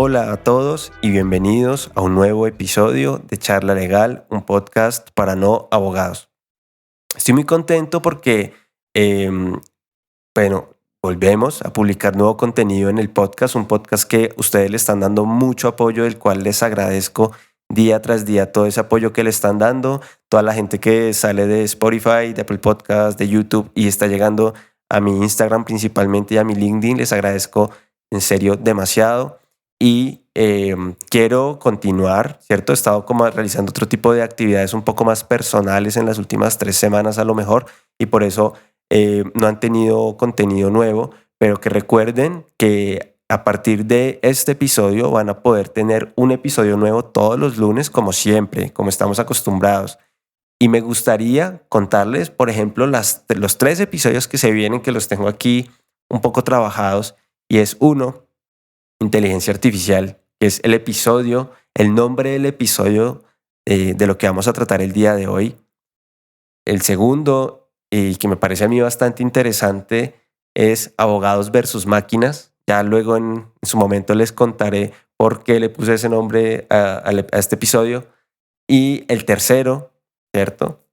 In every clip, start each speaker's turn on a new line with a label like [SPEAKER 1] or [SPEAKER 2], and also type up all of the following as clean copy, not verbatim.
[SPEAKER 1] Hola a todos y bienvenidos a un nuevo episodio de Charla Legal, un podcast para no abogados. Estoy muy contento porque, eh, bueno, volvemos a publicar nuevo contenido en el podcast, un podcast que ustedes le están dando mucho apoyo, del cual les agradezco día tras día todo ese apoyo que le están dando, toda la gente que sale de Spotify, de Apple Podcast, de YouTube y está llegando a mi Instagram principalmente y a mi LinkedIn. Les agradezco en serio demasiado y quiero continuar, ¿cierto? He estado como realizando otro tipo de actividades un poco más personales en las últimas 3 semanas a lo mejor y por eso no han tenido contenido nuevo, pero que recuerden que a partir de este episodio van a poder tener un episodio nuevo todos los lunes, como siempre, como estamos acostumbrados. Y me gustaría contarles, por ejemplo, los 3 episodios que se vienen, que los tengo aquí un poco trabajados, y es uno, inteligencia artificial, que es el nombre del episodio de lo que vamos a tratar el día de hoy. El segundo, y que me parece a mí bastante interesante, es abogados versus máquinas. Ya luego en su momento les contaré por qué le puse ese nombre a este episodio. Y el tercero, ¿cierto?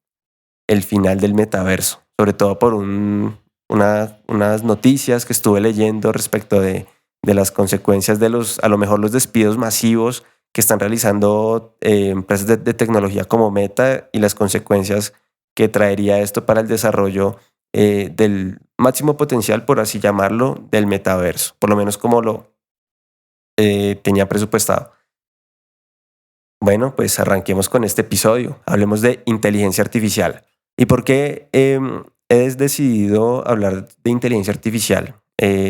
[SPEAKER 1] El final del metaverso, sobre todo por unas noticias que estuve leyendo respecto de las consecuencias de a lo mejor los despidos masivos que están realizando empresas de tecnología como Meta y las consecuencias que traería esto para el desarrollo del máximo potencial, por así llamarlo, del metaverso, por lo menos como lo tenía presupuestado. Bueno, pues arranquemos con este episodio. Hablemos de inteligencia artificial. ¿Y por qué he decidido hablar de inteligencia artificial?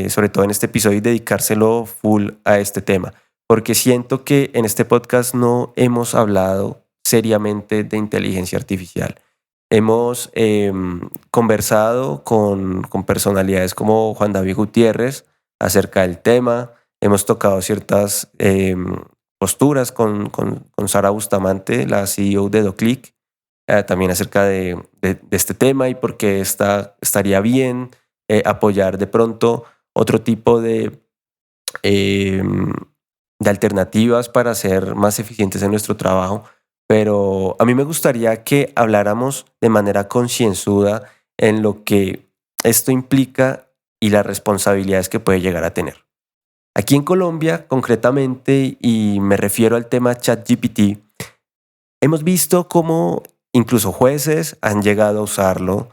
[SPEAKER 1] Sobre todo en este episodio y dedicárselo full a este tema. Porque siento que en este podcast no hemos hablado seriamente de inteligencia artificial. Hemos conversado con personalidades como Juan David Gutiérrez acerca del tema. Hemos tocado ciertas posturas con Sara Bustamante, la CEO de DoClick, también acerca de este tema y por qué estaría bien apoyar de pronto otro tipo eh, de alternativas para ser más eficientes en nuestro trabajo. Pero a mí me gustaría que habláramos de manera concienzuda en lo que esto implica y las responsabilidades que puede llegar a tener. Aquí en Colombia, concretamente, y me refiero al tema ChatGPT, hemos visto cómo incluso jueces han llegado a usarlo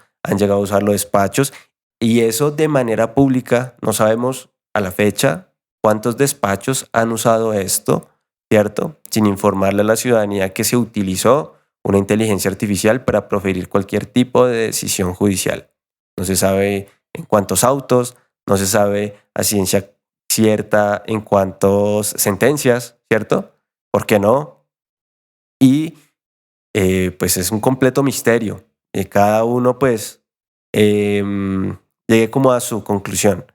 [SPEAKER 1] despachos, y eso de manera pública. No sabemos a la fecha cuántos despachos han usado esto, ¿cierto? Sin informarle a la ciudadanía que se utilizó una inteligencia artificial para proferir cualquier tipo de decisión judicial. No se sabe en cuántos autos, no se sabe a ciencia cierta en cuántas sentencias, ¿cierto? ¿Por qué no? Y pues es un completo misterio. Cada uno pues llegue como a su conclusión.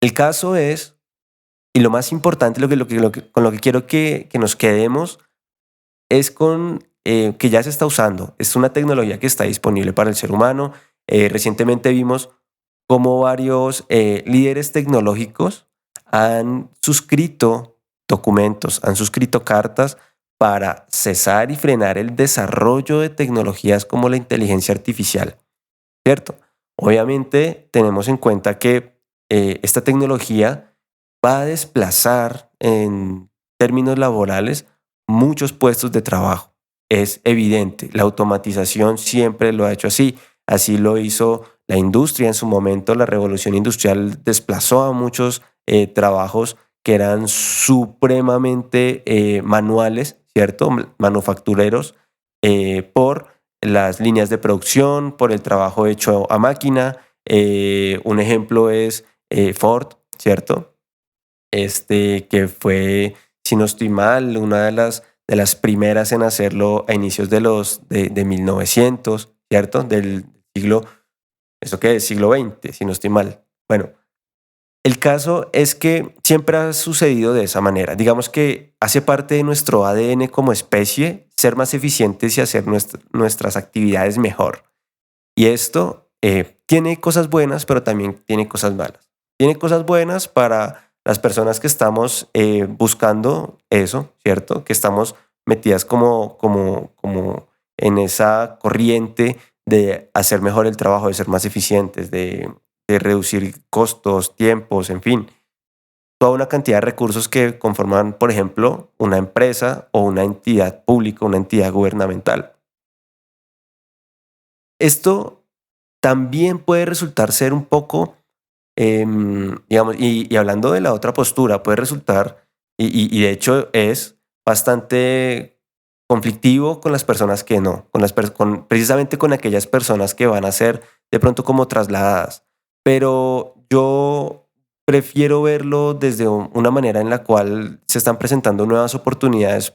[SPEAKER 1] El caso es, y lo más importante, con lo que quiero que nos quedemos, es con que ya se está usando. Es una tecnología que está disponible para el ser humano. Recientemente vimos cómo varios líderes tecnológicos han suscrito documentos, han suscrito cartas para cesar y frenar el desarrollo de tecnologías como la inteligencia artificial, ¿cierto? Obviamente tenemos en cuenta que esta tecnología va a desplazar en términos laborales muchos puestos de trabajo. Es evidente, la automatización siempre lo ha hecho así. Así lo hizo la industria en su momento. La revolución industrial desplazó a muchos trabajos que eran supremamente manuales, ¿cierto? Manufactureros, por las líneas de producción, por el trabajo hecho a máquina. Un ejemplo es Ford, ¿cierto? Que fue, si no estoy mal, una de las primeras en hacerlo a inicios de 1900, ¿cierto? Del siglo, ¿eso qué es? Siglo XX, si no estoy mal. Bueno, el caso es que siempre ha sucedido de esa manera. Digamos que hace parte de nuestro ADN como especie ser más eficientes y hacer nuestras actividades mejor. Y esto tiene cosas buenas, pero también tiene cosas malas. Tiene cosas buenas para las personas que estamos buscando eso, ¿cierto? Que estamos metidas como en esa corriente de hacer mejor el trabajo, de ser más eficientes, de reducir costos, tiempos, en fin, toda una cantidad de recursos que conforman, por ejemplo, una empresa o una entidad pública, una entidad gubernamental. Esto también puede resultar ser un poco, digamos, y hablando de la otra postura, puede resultar, y de hecho es bastante conflictivo con las personas que no, precisamente con aquellas personas que van a ser de pronto como trasladadas. Pero yo prefiero verlo desde una manera en la cual se están presentando nuevas oportunidades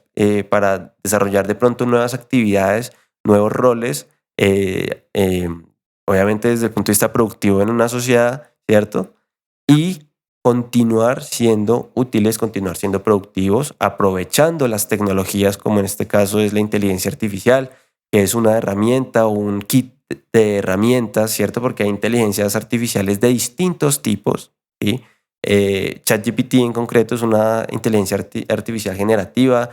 [SPEAKER 1] para desarrollar de pronto nuevas actividades, nuevos roles, eh, eh, obviamente desde el punto de vista productivo en una sociedad, ¿cierto? Y continuar siendo útiles, continuar siendo productivos, aprovechando las tecnologías, como en este caso es la inteligencia artificial, que es una herramienta o un kit de herramientas, ¿cierto? Porque hay inteligencias artificiales de distintos tipos, ¿sí? ChatGPT en concreto es una inteligencia artificial generativa,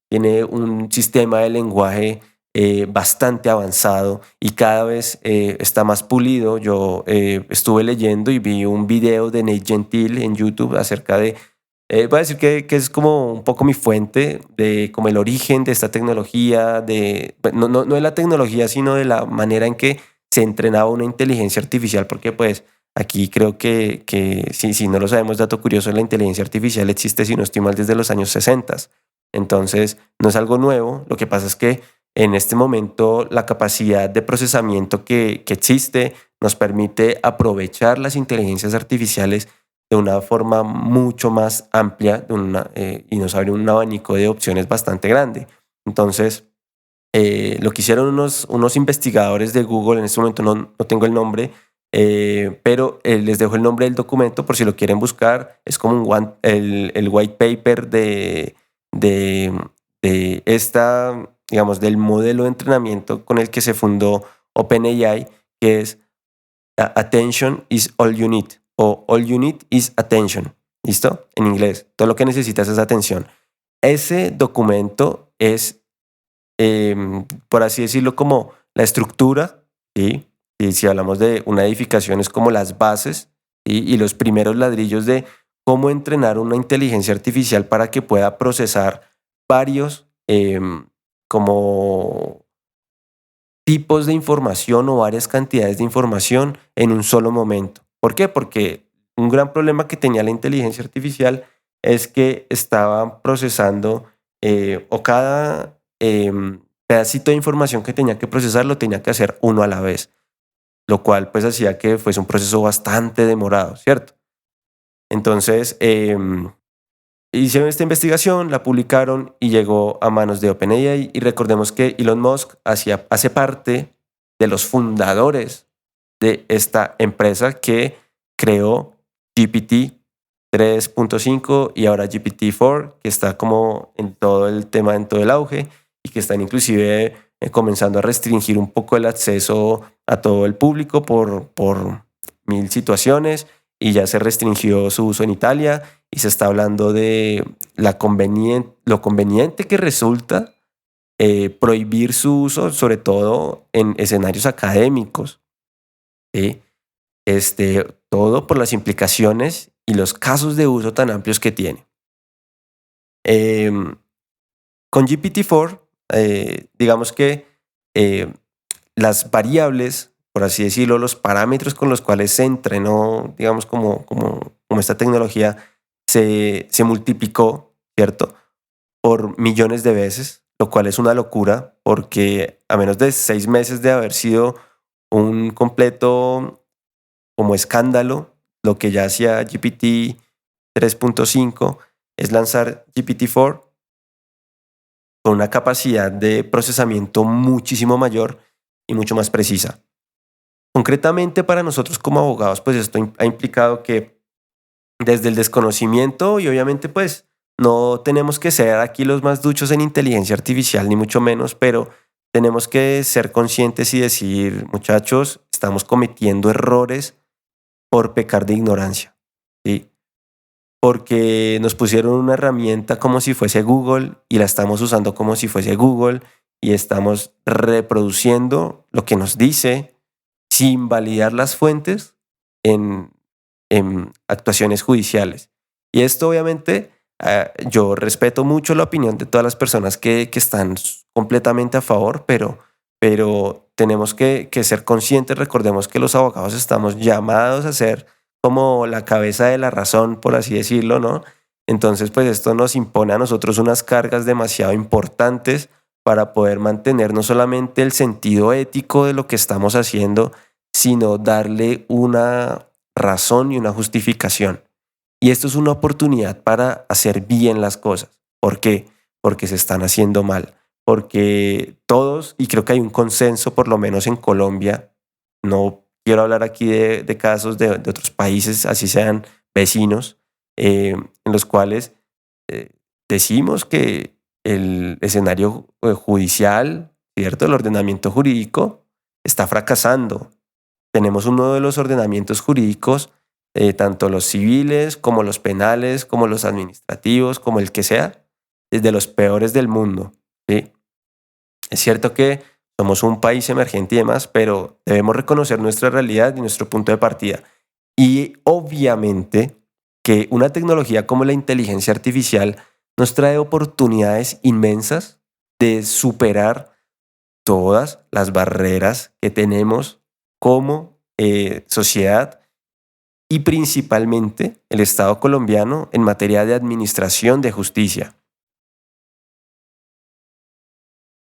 [SPEAKER 1] tiene un sistema de lenguaje bastante avanzado y cada vez está más pulido. Yo estuve leyendo y vi un video de Nate Gentile en YouTube acerca de, voy a decir que es como un poco mi fuente de como el origen de esta tecnología, no de la tecnología, sino de la manera en que se entrenaba una inteligencia artificial, porque pues aquí creo que si no lo sabemos, dato curioso, la inteligencia artificial existe, si no estoy mal, desde los años 60. Entonces, no es algo nuevo. Lo que pasa es que en este momento la capacidad de procesamiento que existe nos permite aprovechar las inteligencias artificiales de una forma mucho más amplia y nos abre un abanico de opciones bastante grande. Entonces, lo que hicieron unos investigadores de Google, en este momento no tengo el nombre, pero les dejo el nombre del documento por si lo quieren buscar. Es como el white paper de, de esta, digamos, del modelo de entrenamiento con el que se fundó OpenAI, que es Attention is all you need, o All you need is attention. ¿Listo? En inglés, todo lo que necesitas es atención. Ese documento es, por así decirlo, como la estructura, ¿sí? Y si hablamos de una edificación, es como las bases, ¿sí? Y los primeros ladrillos de cómo entrenar una inteligencia artificial para que pueda procesar varios como tipos de información o varias cantidades de información en un solo momento. ¿Por qué? Porque un gran problema que tenía la inteligencia artificial es que estaba procesando o cada pedacito de información que tenía que procesar lo tenía que hacer uno a la vez, lo cual pues hacía que fuese un proceso bastante demorado, ¿cierto? Entonces, hicieron esta investigación, la publicaron y llegó a manos de OpenAI. Y recordemos que Elon Musk hace parte de los fundadores de esta empresa que creó GPT 3.5 y ahora GPT-4, que está como en todo el tema, en todo el auge, y que están inclusive comenzando a restringir un poco el acceso a todo el público por mil situaciones, y ya se restringió su uso en Italia y se está hablando de lo conveniente que resulta prohibir su uso, sobre todo en escenarios académicos. ¿Sí? Todo por las implicaciones y los casos de uso tan amplios que tiene. Con GPT-4, digamos que las variables, por así decirlo, los parámetros con los cuales se entrenó, digamos, como esta tecnología, se multiplicó, ¿cierto? Por millones de veces, lo cual es una locura, porque a menos de 6 meses de haber sido un completo como escándalo, lo que ya hacía GPT 3.5 es lanzar GPT-4 con una capacidad de procesamiento muchísimo mayor y mucho más precisa. Concretamente para nosotros como abogados, pues esto ha implicado que desde el desconocimiento, y obviamente pues no tenemos que ser aquí los más duchos en inteligencia artificial, ni mucho menos, pero tenemos que ser conscientes y decir, muchachos, estamos cometiendo errores por pecar de ignorancia, ¿sí? porque nos pusieron una herramienta como si fuese Google y la estamos usando como si fuese Google y estamos reproduciendo lo que nos dice sin validar las fuentes en, en actuaciones judiciales. Y esto obviamente, yo respeto mucho la opinión de todas las personas que están completamente a favor, pero tenemos que ser conscientes. Recordemos que los abogados estamos llamados a ser como la cabeza de la razón, por así decirlo, ¿no? Entonces, pues esto nos impone a nosotros unas cargas demasiado importantes para poder mantener no solamente el sentido ético de lo que estamos haciendo, sino darle una razón y una justificación. Y esto es una oportunidad para hacer bien las cosas. ¿Por qué? Porque se están haciendo mal. Porque todos, y creo que hay un consenso, por lo menos en Colombia, no quiero hablar aquí de casos de otros países, así sean vecinos, en los cuales eh, decimos que el escenario judicial, ¿cierto? El ordenamiento jurídico está fracasando. Tenemos uno de los ordenamientos jurídicos, tanto los civiles como los penales, como los administrativos, como el que sea, desde los peores del mundo, ¿sí? Es cierto que somos un país emergente y demás, pero debemos reconocer nuestra realidad y nuestro punto de partida. Y obviamente que una tecnología como la inteligencia artificial nos trae oportunidades inmensas de superar todas las barreras que tenemos como sociedad y principalmente el Estado colombiano en materia de administración de justicia.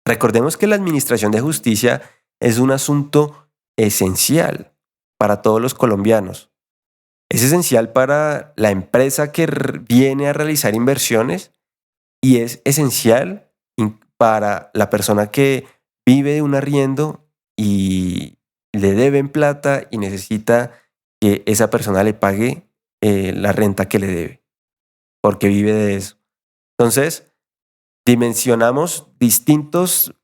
[SPEAKER 1] Recordemos que la administración de justicia es un asunto esencial para todos los colombianos. Es esencial para la empresa que viene a realizar inversiones y es esencial para la persona que vive de un arriendo y le deben plata y necesita que esa persona le pague la renta que le debe, porque vive de eso. Entonces, dimensionamos distintos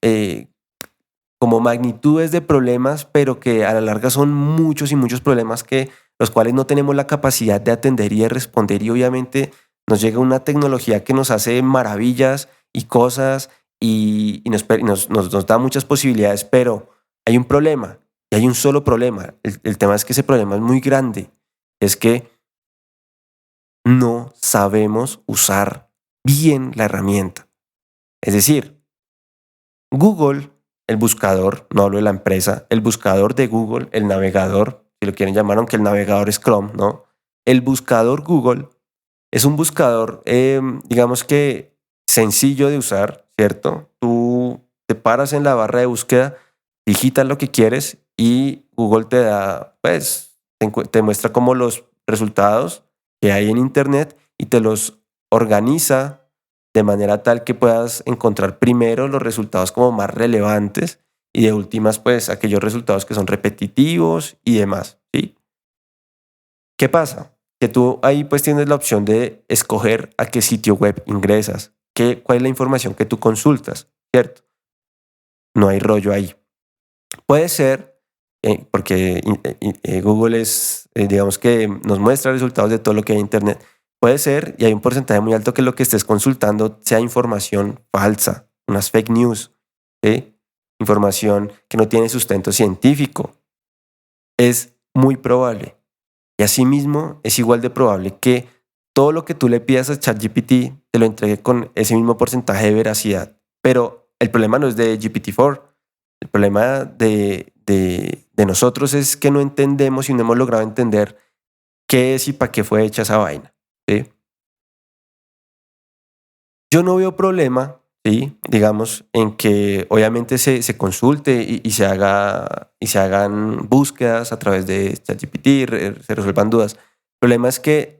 [SPEAKER 1] como magnitudes de problemas, pero que a la larga son muchos y muchos problemas que los cuales no tenemos la capacidad de atender y de responder, y obviamente nos llega una tecnología que nos hace maravillas y cosas y nos da muchas posibilidades, pero hay un problema y hay un solo problema. El tema es que ese problema es muy grande, es que no sabemos usar bien la herramienta. Es decir, Google, el buscador, no hablo de la empresa, el buscador de Google, el navegador, si lo quieren llamar, aunque el navegador es Chrome, ¿no? El buscador Google es un buscador, digamos que sencillo de usar, ¿cierto? Tú te paras en la barra de búsqueda, digitas lo que quieres y Google te da, pues, te muestra como los resultados que hay en Internet y te los organiza de manera tal que puedas encontrar primero los resultados como más relevantes y de últimas, pues, aquellos resultados que son repetitivos y demás, ¿sí? ¿Qué pasa? Que tú ahí pues tienes la opción de escoger a qué sitio web ingresas, cuál es la información que tú consultas, ¿cierto? No hay rollo ahí. Puede ser, porque Google es, digamos que nos muestra resultados de todo lo que hay en Internet. Puede ser, y hay un porcentaje muy alto que lo que estés consultando sea información falsa, unas fake news, ¿sí? Información que no tiene sustento científico. Es muy probable. Y asimismo, es igual de probable que todo lo que tú le pidas a ChatGPT te lo entregue con ese mismo porcentaje de veracidad. Pero el problema no es de GPT-4. El problema de nosotros es que no entendemos y no hemos logrado entender qué es y para qué fue hecha esa vaina, ¿sí? Yo no veo problema, ¿sí? Digamos, en que obviamente se consulte y se se hagan búsquedas a través de ChatGPT, se resuelvan dudas. El problema es que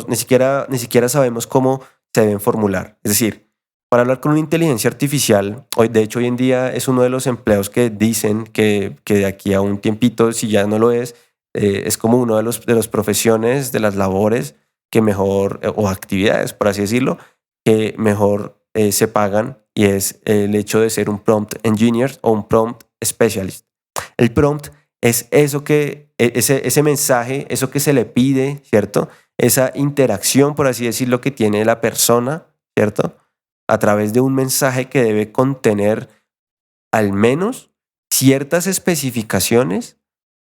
[SPEAKER 1] ni siquiera sabemos cómo se deben formular. Es decir, para hablar con una inteligencia artificial, de hecho hoy en día es uno de los empleos que dicen que de aquí a un tiempito, si ya no lo es como uno de los profesiones, de las labores que mejor, o actividades, por así decirlo, que mejor se pagan, y es el hecho de ser un prompt engineer o un prompt specialist. El prompt es eso ese mensaje, eso que se le pide, ¿cierto? esa interacción, por así decirlo, que tiene la persona, ¿cierto? A través de un mensaje que debe contener al menos ciertas especificaciones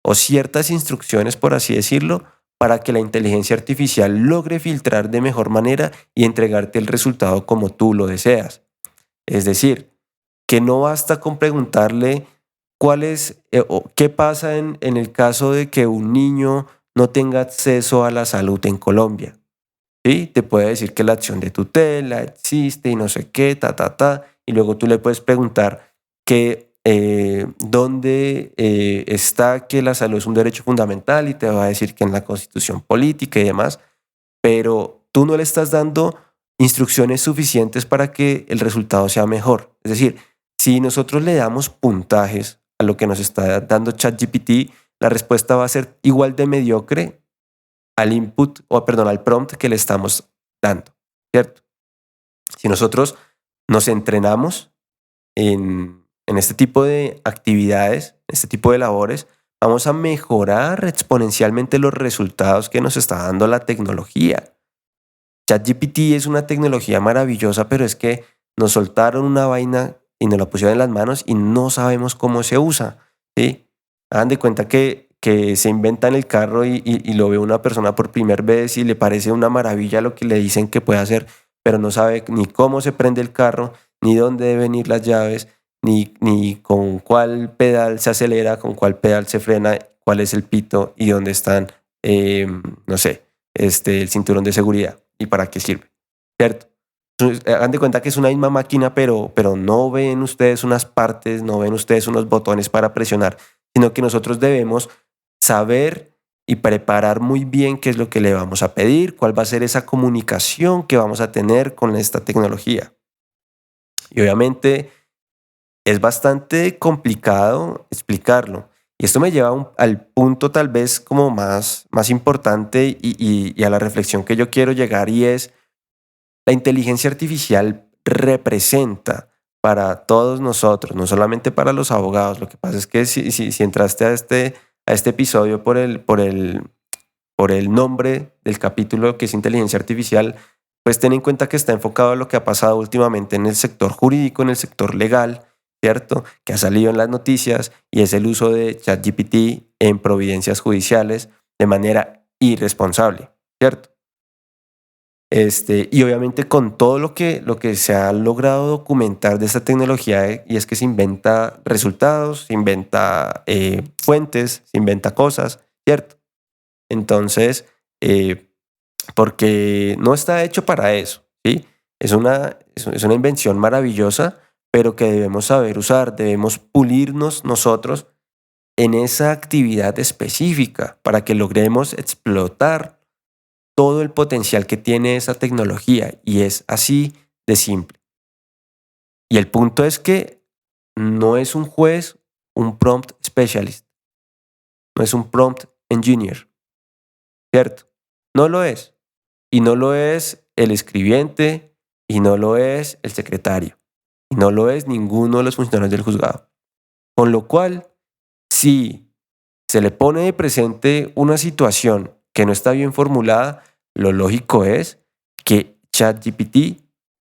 [SPEAKER 1] o ciertas instrucciones, por así decirlo, para que la inteligencia artificial logre filtrar de mejor manera y entregarte el resultado como tú lo deseas. Es decir, que no basta con preguntarle cuál es o qué pasa en el caso de que un niño no tenga acceso a la salud en Colombia. ¿Sí? Te puede decir que la acción de tutela existe y no sé qué, y luego tú le puedes preguntar que dónde está que la salud es un derecho fundamental y te va a decir que en la Constitución política y demás, pero tú no le estás dando instrucciones suficientes para que el resultado sea mejor. Es decir, si nosotros le damos puntajes a lo que nos está dando ChatGPT, la respuesta va a ser igual de mediocre al input, al prompt que le estamos dando, ¿cierto? Si nosotros nos entrenamos en este tipo de actividades, este tipo de labores, vamos a mejorar exponencialmente los resultados que nos está dando la tecnología. ChatGPT es una tecnología maravillosa, pero es que nos soltaron una vaina y nos la pusieron en las manos y no sabemos cómo se usa, ¿sí? Hagan de cuenta que se inventa en el carro y lo ve una persona por primera vez y le parece una maravilla lo que le dicen que puede hacer, pero no sabe ni cómo se prende el carro, ni dónde deben ir las llaves, ni con cuál pedal se acelera, con cuál pedal se frena, cuál es el pito y dónde están, no sé, el cinturón de seguridad y para qué sirve, ¿cierto? Hagan de cuenta que es una misma máquina, pero no ven ustedes unas partes, no ven ustedes unos botones para presionar, sino que nosotros debemos saber y preparar muy bien qué es lo que le vamos a pedir, cuál va a ser esa comunicación que vamos a tener con esta tecnología. Y obviamente es bastante complicado explicarlo. Y esto me lleva al punto tal vez como más importante y a la reflexión que yo quiero llegar, y es: la inteligencia artificial representa para todos nosotros, no solamente para los abogados. Lo que pasa es que si entraste a este episodio por el nombre del capítulo, que es inteligencia artificial, pues ten en cuenta que está enfocado a lo que ha pasado últimamente en el sector jurídico, en el sector legal, ¿cierto? Que ha salido en las noticias, y es el uso de ChatGPT en providencias judiciales de manera irresponsable, ¿cierto? Y obviamente con todo lo que se ha logrado documentar de esta tecnología, y es que se inventa resultados, se inventa fuentes, se inventa cosas, ¿cierto? Entonces, porque no está hecho para eso, ¿sí? Es una invención maravillosa, pero que debemos saber usar, debemos pulirnos nosotros en esa actividad específica para que logremos explotar todo el potencial que tiene esa tecnología, y es así de simple. Y el punto es que no es un juez un prompt specialist, no es un prompt engineer, ¿cierto? No lo es. Y no lo es el escribiente, y no lo es el secretario, y no lo es ninguno de los funcionarios del juzgado. Con lo cual, si se le pone de presente una situación que no está bien formulada, lo lógico es que ChatGPT,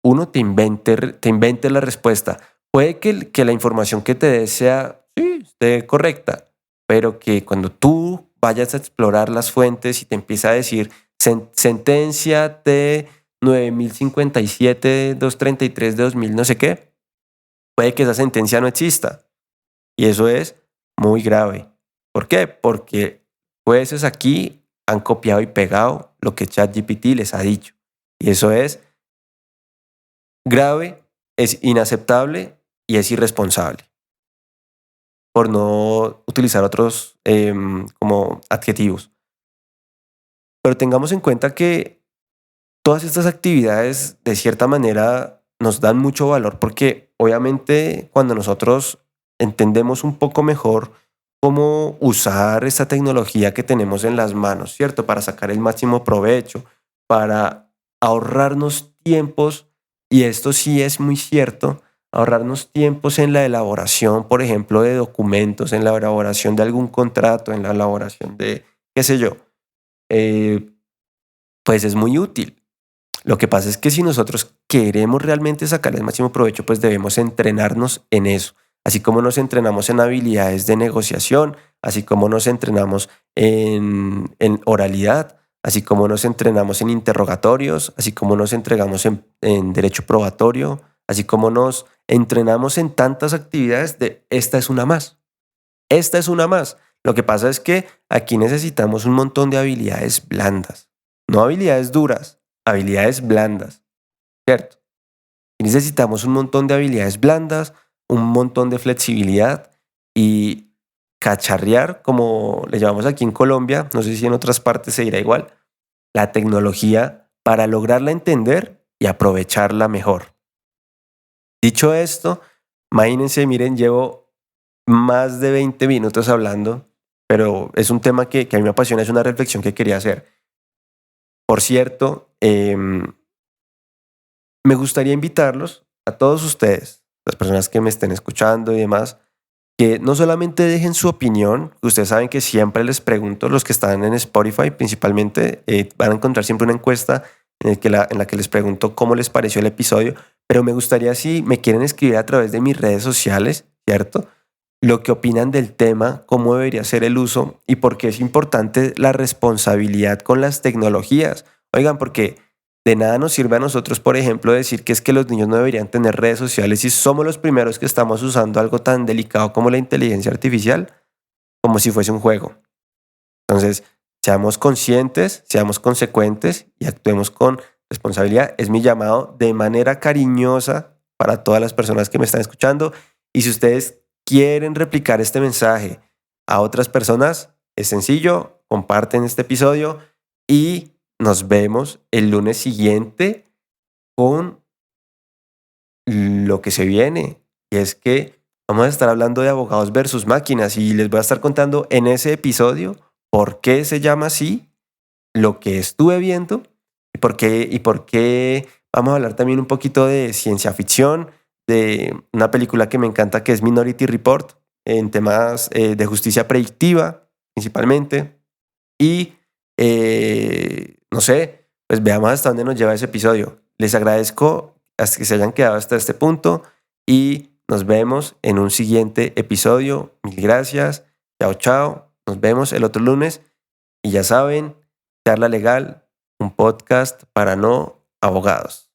[SPEAKER 1] uno, te invente la respuesta. Puede que la información que te dé sea, sí, esté correcta, pero que cuando tú vayas a explorar las fuentes y te empieza a decir sentencia T 9057-233 de 2000 no sé qué, puede que esa sentencia no exista. Y eso es muy grave. ¿Por qué? Porque jueces aquí han copiado y pegado lo que ChatGPT les ha dicho. Y eso es grave, es inaceptable y es irresponsable, por no utilizar otros como adjetivos. Pero tengamos en cuenta que todas estas actividades de cierta manera nos dan mucho valor, porque obviamente cuando nosotros entendemos un poco mejor cómo usar esta tecnología que tenemos en las manos, ¿cierto? Para sacar el máximo provecho, para ahorrarnos tiempos, y esto sí es muy cierto, ahorrarnos tiempos en la elaboración, por ejemplo, de documentos, en la elaboración de algún contrato, en la elaboración de, qué sé yo, pues es muy útil. Lo que pasa es que si nosotros queremos realmente sacar el máximo provecho, pues debemos entrenarnos en eso. Así como nos entrenamos en habilidades de negociación, así como nos entrenamos en oralidad, así como nos entrenamos en interrogatorios, así como nos entregamos en derecho probatorio, así como nos entrenamos en tantas actividades, esta es una más. Esta es una más. Lo que pasa es que aquí necesitamos un montón de habilidades blandas, no habilidades duras, habilidades blandas, ¿cierto? Y necesitamos un montón de habilidades blandas, un montón de flexibilidad y cacharrear, como le llamamos aquí en Colombia, no sé si en otras partes se dirá igual, la tecnología para lograrla entender y aprovecharla mejor. Dicho esto, imagínense, miren, llevo más de 20 minutos hablando, pero es un tema que a mí me apasiona, es una reflexión que quería hacer. Por cierto, me gustaría invitarlos a todos ustedes, las personas que me estén escuchando y demás, que no solamente dejen su opinión, ustedes saben que siempre les pregunto, los que están en Spotify principalmente, van a encontrar siempre una encuesta en la que les pregunto cómo les pareció el episodio, pero me gustaría si me quieren escribir a través de mis redes sociales, ¿cierto? Lo que opinan del tema, cómo debería ser el uso y por qué es importante la responsabilidad con las tecnologías. Oigan, porque de nada nos sirve a nosotros, por ejemplo, decir que es que los niños no deberían tener redes sociales si somos los primeros que estamos usando algo tan delicado como la inteligencia artificial, como si fuese un juego. Entonces, seamos conscientes, seamos consecuentes y actuemos con responsabilidad. Es mi llamado de manera cariñosa para todas las personas que me están escuchando. Y si ustedes quieren replicar este mensaje a otras personas, es sencillo, comparten este episodio y nos vemos el lunes siguiente con lo que se viene. Y es que vamos a estar hablando de abogados versus máquinas y les voy a estar contando en ese episodio por qué se llama así, lo que estuve viendo y por qué vamos a hablar también un poquito de ciencia ficción, de una película que me encanta que es Minority Report, en temas de justicia predictiva principalmente. Y no sé, pues veamos hasta dónde nos lleva ese episodio. Les agradezco hasta que se hayan quedado hasta este punto y nos vemos en un siguiente episodio. Mil gracias. Chao, chao. Nos vemos el otro lunes. Y ya saben, Charla Legal, un podcast para no abogados.